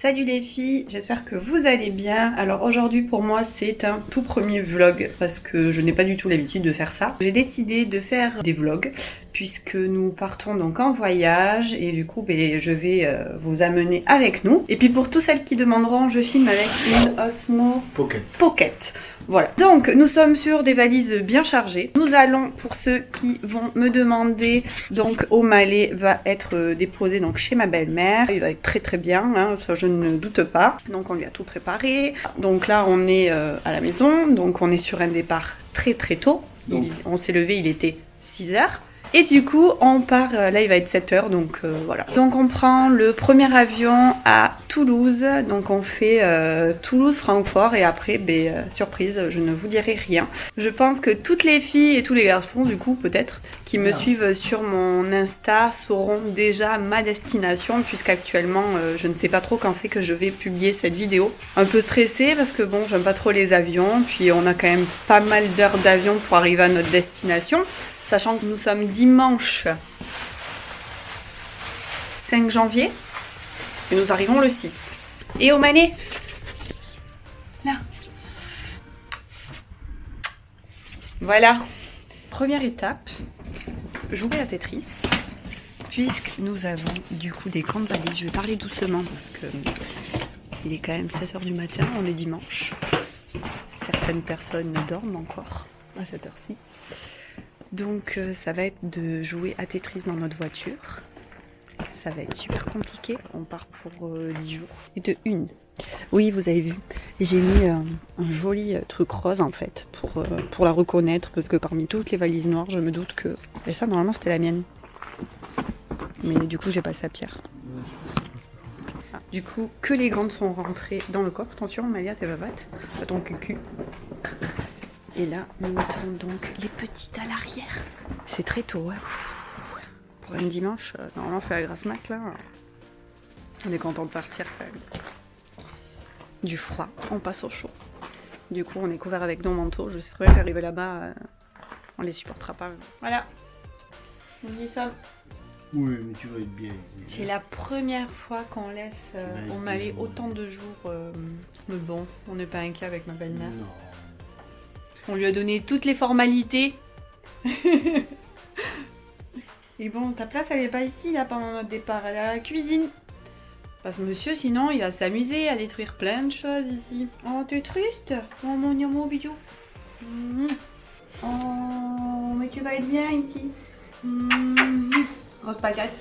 Salut les filles, j'espère que vous allez bien. Alors aujourd'hui pour moi c'est un tout premier vlog parce que je n'ai pas du tout l'habitude de faire ça. J'ai décidé de faire des vlogs puisque nous partons donc en voyage et du coup je vais vous amener avec nous. Et puis pour toutes celles qui demanderont, je filme avec une Osmo Pocket. Voilà, donc nous sommes sur des valises bien chargées. Nous allons, pour ceux qui vont me demander, donc O'Malley va être déposé donc chez ma belle-mère. Il va être très très bien, hein, ça je ne doute pas. Donc on lui a tout préparé. Donc là on est à la maison, donc on est sur un départ très très tôt. On s'est levé, il était 6h. Et du coup, on part, là il va être 7h, donc voilà. Donc on prend le premier avion à Toulouse, donc on fait Toulouse-Francfort et après, surprise, je ne vous dirai rien. Je pense que toutes les filles et tous les garçons, du coup peut-être, qui me suivent sur mon Insta sauront déjà ma destination, puisqu'actuellement je ne sais pas trop quand c'est que je vais publier cette vidéo. Un peu stressée parce que bon, j'aime pas trop les avions, puis on a quand même pas mal d'heures d'avion pour arriver à notre destination. Sachant que nous sommes dimanche 5 janvier et nous arrivons le 6. Et O'Malley, là. Voilà. Première étape, jouer à Tetris. Puisque nous avons du coup des grandes valises. Je vais parler doucement parce que il est quand même 16h du matin, on est dimanche. Certaines personnes dorment encore à cette heure-ci. Donc ça va être de jouer à Tetris dans notre voiture. Ça va être super compliqué. On part pour 10 jours. Et de une. Oui, vous avez vu. J'ai mis un joli truc rose en fait. Pour la reconnaître. Parce que parmi toutes les valises noires, je me doute que... Et ça, normalement, c'était la mienne. Mais du coup, j'ai passé à Pierre. Ah, du coup, que les grandes sont rentrées dans le coffre. Attention, Malia, t'es babate. T'as ton cul. Et là, nous mettons donc les petites à l'arrière. C'est très tôt, hein. Pour un dimanche, normalement on fait la grasse mat là. On est content de partir quand même. Du froid, on passe au chaud. Du coup, on est couvert avec nos manteaux. Je sais très bien qu'arriver là-bas, on les supportera pas. Voilà. On y sommes. Oui, mais tu vas être bien. C'est la première fois qu'on laisse O'Malley autant de jours. Mais bon, on n'est pas inquiet avec ma belle-mère. Non. On lui a donné toutes les formalités. Et bon, ta place, elle est pas ici, là, pendant notre départ. Elle est à la cuisine. Parce que monsieur, sinon, il va s'amuser à détruire plein de choses ici. Oh, t'es triste? Oh, mon bijou. Oh, mais tu vas être bien ici. Grosse patate.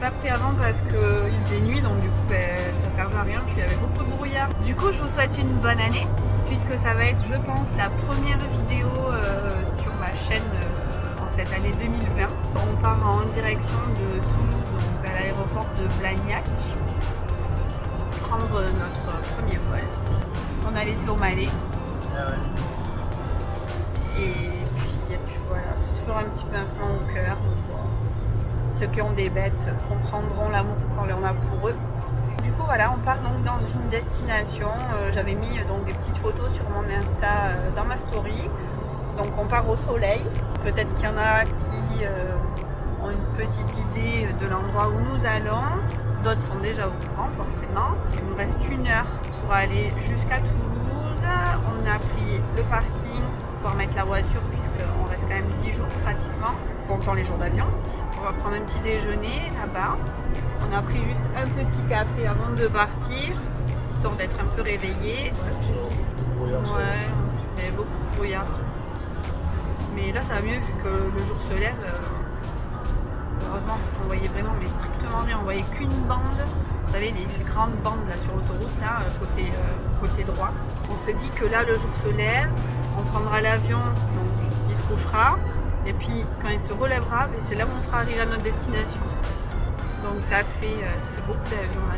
Pas pris avant parce qu'il faisait nuit, donc du coup ça servait à rien, puis il y avait beaucoup de brouillard. Du coup je vous souhaite une bonne année puisque ça va être, je pense, la première vidéo sur ma chaîne en cette année 2020. On part en direction de Toulouse, donc à l'aéroport de Blagnac, prendre notre premier vol. On a laissé O'Malley. Ah ouais. Et puis voilà, c'est toujours un petit pincement au cœur. Ceux qui ont des bêtes comprendront l'amour qu'on en a pour eux. Du coup voilà, on part donc dans une destination. J'avais mis donc des petites photos sur mon Insta dans ma story. Donc on part au soleil. Peut-être qu'il y en a qui ont une petite idée de l'endroit où nous allons. D'autres sont déjà au courant forcément. Il nous reste 1 heure pour aller jusqu'à Toulouse. On a pris le parking pour mettre la voiture puisqu'on reste quand même 10 jours pratiquement, comptant les jours d'avion. On va prendre un petit déjeuner là-bas. On a pris juste un petit café avant de partir, histoire d'être un peu réveillé. Ouais, il y avait beaucoup de brouillard. Mais là ça va mieux vu que le jour se lève. Heureusement parce qu'on voyait vraiment mais strictement rien. On voyait qu'une bande. Vous savez les grandes bandes là sur l'autoroute là, côté droit. On se dit que là le jour se lève, on prendra l'avion, donc il se couchera. Et puis quand il se relèvera, c'est là où on sera arrivé à notre destination. Donc ça fait beaucoup d'avions là.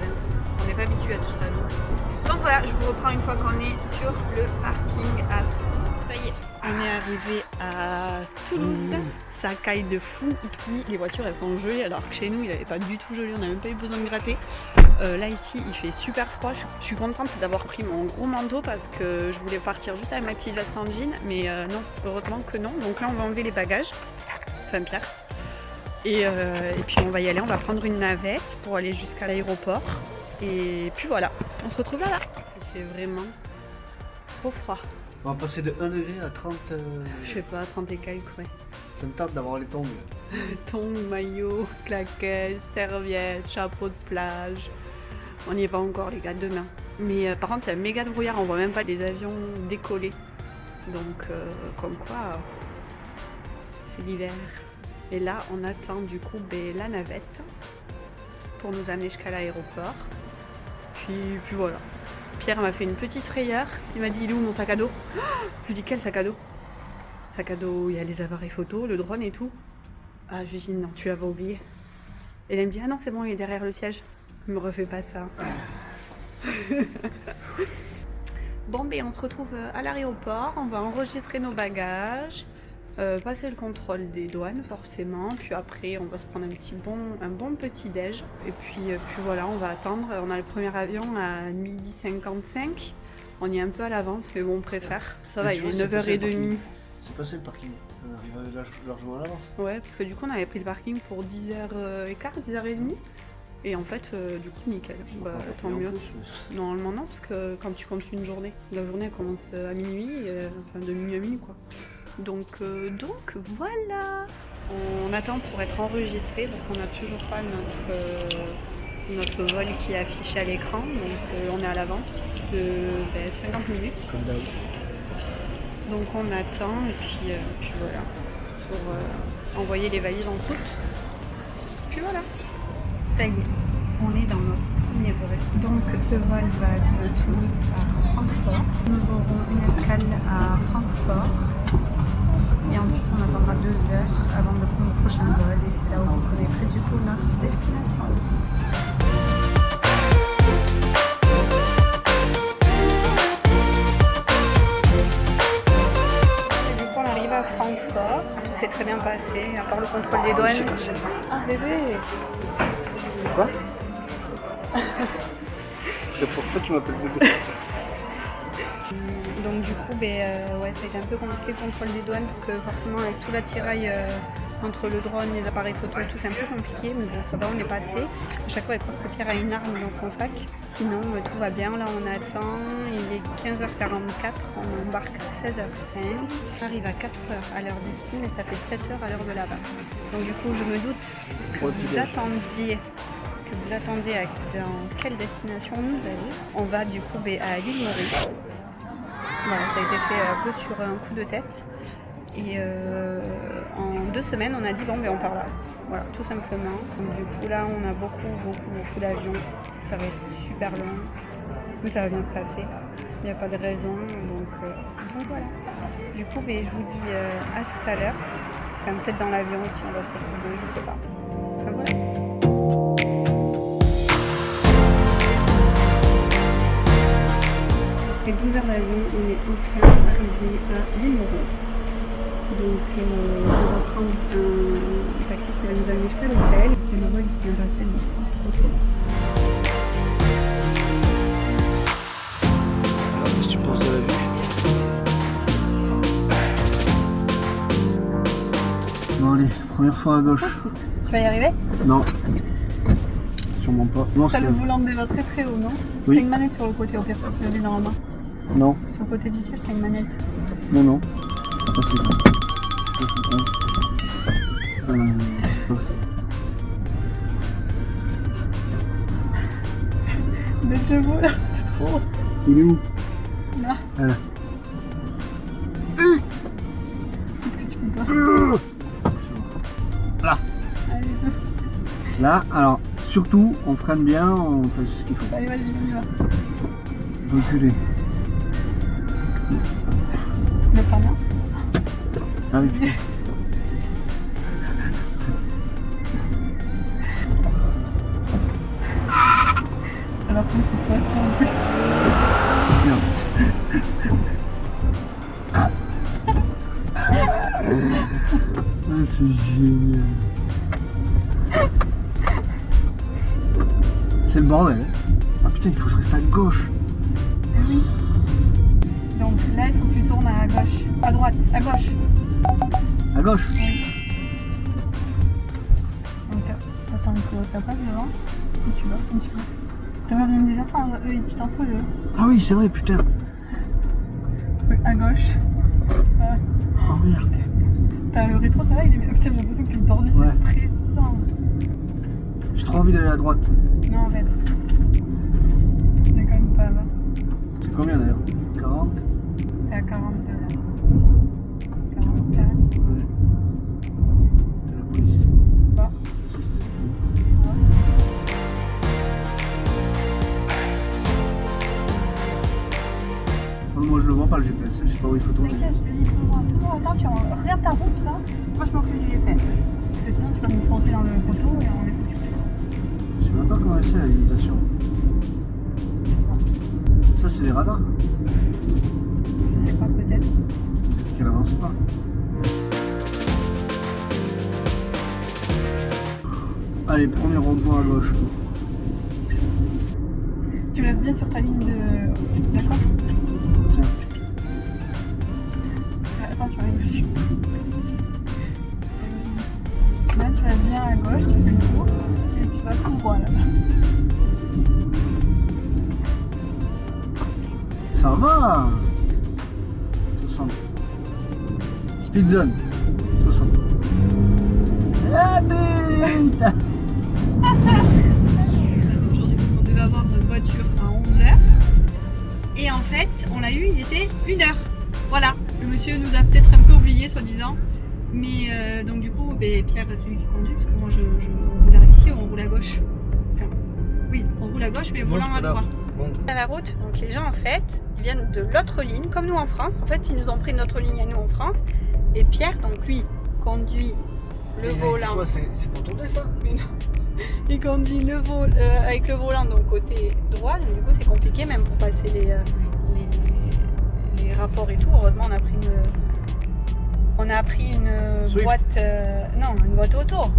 On n'est pas habitué à tout ça nous. Donc voilà, je vous reprends une fois qu'on est sur le parking à Toulouse. Ça y est, on est arrivé à Toulouse. Ça caille de fou ici, les voitures elles sont gelées alors que chez nous il n'avait pas du tout gelé, on n'a même pas eu besoin de gratter. Là ici il fait super froid, je suis contente d'avoir pris mon gros manteau parce que je voulais partir juste avec ma petite veste en jean, mais non, heureusement que non. Donc là on va enlever les bagages, enfin Pierre. Et puis on va y aller, on va prendre une navette pour aller jusqu'à l'aéroport. Et puis voilà, on se retrouve là. Il fait vraiment trop froid. On va passer de 1 degré à 30. Je sais pas, 30 et quelques, ouais. Ça me tente d'avoir les tongs. Tongs, maillot, claquettes, serviettes, chapeau de plage. On n'y est pas encore les gars, demain. Mais par contre il y a méga de brouillard, on voit même pas les avions décoller. Donc comme quoi c'est l'hiver. Et là on attend du coup la navette pour nous amener jusqu'à l'aéroport. Puis voilà. Pierre m'a fait une petite frayeur. Il m'a dit il est où mon sac à dos? Je lui dis quel sac à dos? Sac à dos, il y a les appareils photo, le drone et tout. Ah, je lui dis non, tu l'as pas oublié. Et elle me dit ah non, c'est bon, il est derrière le siège. Ne me refais pas ça. Bon, ben on se retrouve à l'aéroport. On va enregistrer nos bagages, passer le contrôle des douanes forcément. Puis après, on va se prendre un bon petit déj. Et puis voilà, on va attendre. On a le premier avion à 12h55. On y est un peu à l'avance, mais bon, on préfère. Ça va, il est 9h30. C'est passé le parking. On arrive largement à l'avance. Ouais, parce que du coup, on avait pris le parking pour 10h15, 10h30. Et en fait, du coup, nickel. Bah, tant mieux. Normalement, non, parce que quand tu comptes une journée, la journée elle commence à minuit, enfin de minuit à minuit, quoi. Donc voilà. On attend pour être enregistré parce qu'on n'a toujours pas notre vol qui est affiché à l'écran. Donc on est à l'avance de 50 minutes. Comme d'hab. Donc on attend et puis voilà, pour envoyer les valises en soute. Puis voilà. Ça y est, on est dans notre premier vol. Donc ce vol va de Toulouse à Francfort. Nous aurons une escale à Francfort. Et ensuite on attendra 2 heures avant de prendre le prochain vol. Et c'est là où vous connaîtrez du coup notre destination. À Francfort, tout s'est très bien passé, à part le contrôle des douanes. Ah bébé! Quoi? C'est pour ça que tu m'appelles bébé. Donc du coup, ouais, ça a été un peu compliqué le contrôle des douanes parce que forcément avec tout l'attirail entre le drone, les appareils photo et tout, c'est un peu compliqué, mais bon, ça va, on est passé. À chaque fois, elle croit que Pierre a une arme dans son sac. Sinon, tout va bien. Là, on attend. Il est 15h44. On embarque à 16h05. On arrive à 4h à l'heure d'ici, mais ça fait 7h à l'heure de là-bas. Donc du coup, je me doute que vous attendez dans quelle destination nous allons. On va du coup à l'île Maurice. Voilà, ça a été fait un peu sur un coup de tête. Et en 2 semaines, on a dit bon, on part là. Voilà, tout simplement. Donc, du coup, là, on a beaucoup d'avions. Ça va être super long, mais ça va bien se passer. Il n'y a pas de raison. Donc voilà. Du coup, je vous dis à tout à l'heure. Enfin, peut-être dans l'avion si on va se retrouver, je sais pas. Enfin, voilà. Après 12 heures d'avion, on est enfin arrivé à l'île Maurice. Donc on va prendre un taxi qui va nous amener jusqu'à l'hôtel. Et le vol il s'est bien passé, donc trop. Alors qu'est-ce que tu penses de la vue? Bon allez, première fois à gauche. Tu vas y arriver? Non. Sûrement pas. Non, t'as le volant déjà très haut, non? Oui. T'as une manette sur le côté au pire, tu le mets dans la main. Non. Sur le côté du siège, t'as une manette. Non. Ça c'est bon. Baisse-le-vous là, c'est trop. Il est où? Là. Voilà. Tu peux pas. Là. Allez, Là, alors, surtout, on freine bien, on fait ce qu'il faut. allez, vas-y, on y va. Reculer. Le pas bien. Ah oui, putain. Alors contre toi, ça en plus. Merde. c'est génial. C'est le bordel. Ah putain, il faut que je reste à gauche. Oui. Donc là, il faut que tu tournes à gauche. À droite, à gauche. À gauche. Oui. Donc attends que t'as pas devant. Où tu vas, où tu vas. T'as pas besoin de les attendre, eux, tu t'en fous d'eux. Ah oui, c'est vrai, putain. Oui, à gauche. Oh merde. T'as le rétro, ça va, il est bien. Putain, j'ai l'impression que le tordu, Ouais. c'est stressant. J'ai trop envie d'aller à droite. Non, en fait. Déconne pas, là. C'est combien d'ailleurs? 40? T'es à 42 là. 44. Ouais. T'as la police. Pas. Ça, c'était fou. Oh, moi je le vois pas le GPS, je sais pas où il faut tourner. T'inquiète, je te dis toujours attention. Regarde ta route là. Moi je m'occupe du GPS. Parce que sinon tu vas nous foncer dans le poteau et on est foutu. Je sais même pas comment c'est la limitation. Ça c'est les radars Je sais pas, peut-être. qu'elle avance pas. Allez, premier rond-point à gauche. Tu restes bien sur ta ligne de. D'accord. Tiens. Attention, il dessus. Là tu restes bien à gauche, tu fais le tour et tu vas tout droit là-bas. Ça va 60. Speed zone 60. Ah putain. Aujourd'hui, parce qu'on devait avoir notre voiture à 11h. Et en fait, on l'a eu, il était 1h. Voilà, le monsieur nous a peut-être un peu oublié, soi-disant. Mais donc, du coup, Pierre, c'est lui qui conduit, parce que moi, je roule ici, on roule à gauche. Enfin, oui, on roule à gauche, mais volant à droite. À la route, donc les gens, en fait, ils viennent de l'autre ligne, comme nous en France. En fait, ils nous ont pris notre ligne à nous en France. Et Pierre, donc lui, conduit le volant. C'est pour tourner ça? Mais non. Il conduit le avec le volant donc côté droit, donc du coup c'est compliqué même pour passer les rapports et tout. Heureusement on a pris une Swift. boîte une boîte auto.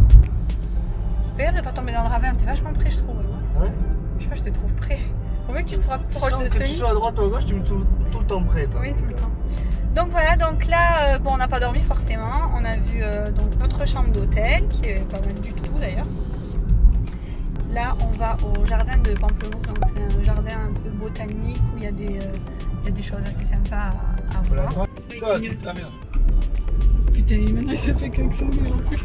Regarde de pas tomber dans le ravin, t'es vachement près je trouve. Hein. Ouais. Je sais pas, je te trouve près. On veut que tu te rapproches de Que ce tu lit. sois à droite ou à gauche, tu me trouves tout le temps prêt toi. Oui, tout le temps. Donc voilà, donc là, bon, on n'a pas dormi forcément. On a vu donc notre chambre d'hôtel, qui est pas mal du tout d'ailleurs. Là, on va au jardin de Pamplemousse, donc c'est un jardin un peu botanique où il y a des choses assez sympas à Voilà. voir. Oui, Quoi, clignote. ta merde. Putain, maintenant il se fait klaxonner en plus.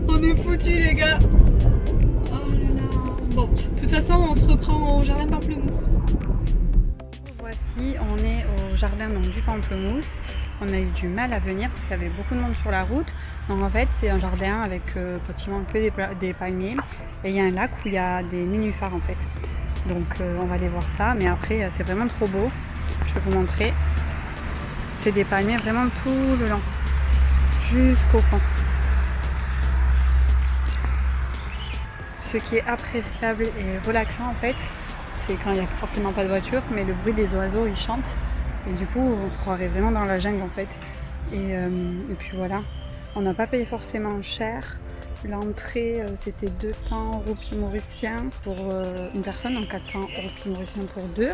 On est foutus les gars. Oh là là. Bon, de toute façon, on se reprend au jardin Pamplemousse. Voici, on est au jardin donc, du Pamplemousse. On a eu du mal à venir parce qu'il y avait beaucoup de monde sur la route. Donc en fait, c'est un jardin avec pratiquement que des palmiers. Et il y a un lac où il y a des nénuphars en fait. Donc on va aller voir ça. Mais après, c'est vraiment trop beau. Je vais vous montrer. C'est des palmiers vraiment tout le long. Jusqu'au fond. Ce qui est appréciable et relaxant en fait, c'est quand il n'y a forcément pas de voiture, mais le bruit des oiseaux, ils chantent. Et du coup, on se croirait vraiment dans la jungle en fait. Et puis voilà, on n'a pas payé forcément cher. L'entrée, c'était 200 roupies mauriciens pour une personne, donc 400 roupies mauriciens pour deux.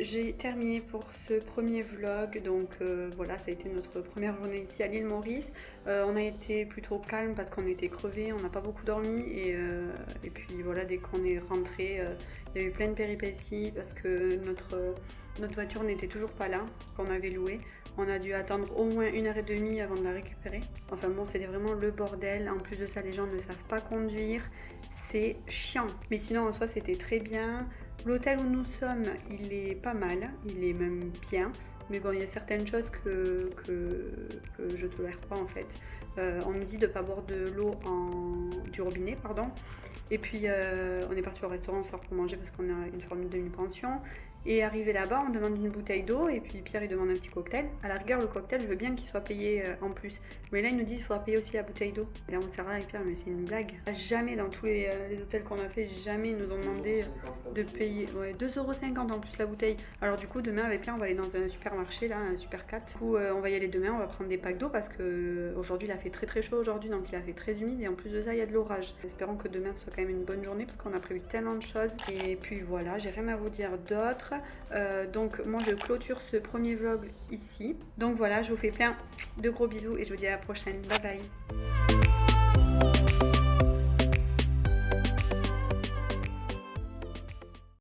J'ai terminé pour ce premier vlog, donc voilà, ça a été notre première journée ici à l'île Maurice. On a été plutôt calme parce qu'on était crevés, on n'a pas beaucoup dormi et puis voilà, dès qu'on est rentré, il y a eu plein de péripéties parce que notre voiture n'était toujours pas là, qu'on avait louée. On a dû attendre au moins 1h30 avant de la récupérer. Enfin bon, c'était vraiment le bordel. En plus de ça, les gens ne savent pas conduire. C'est chiant. Mais sinon, en soi, c'était très bien. L'hôtel où nous sommes, il est pas mal. Il est même bien. Mais bon, il y a certaines choses que je ne tolère pas en fait. On nous dit de ne pas boire de l'eau du robinet, pardon. Et puis, on est parti au restaurant ce soir pour manger parce qu'on a une formule de demi-pension. Et arrivé là-bas, on demande une bouteille d'eau et puis Pierre il demande un petit cocktail. À la rigueur, le cocktail, je veux bien qu'il soit payé en plus. Mais là, ils nous disent qu'il faudra payer aussi la bouteille d'eau. Et là, on s'est là avec Pierre, mais c'est une blague. Jamais dans tous les hôtels qu'on a fait, jamais ils nous ont demandé de payer 2,50€ en plus la bouteille. Alors du coup, demain avec Pierre, on va aller dans un supermarché, là, un Super 4. Du coup, on va y aller demain, on va prendre des packs d'eau parce que aujourd'hui il a fait très très chaud aujourd'hui, donc il a fait très humide et en plus de ça, il y a de l'orage. Espérons que demain ce soit quand même une bonne journée parce qu'on a prévu tellement de choses. Et puis voilà, j'ai rien à vous dire d'autre. Donc moi je clôture ce premier vlog ici. Donc voilà, je vous fais plein de gros bisous et je vous dis à la prochaine. Bye bye.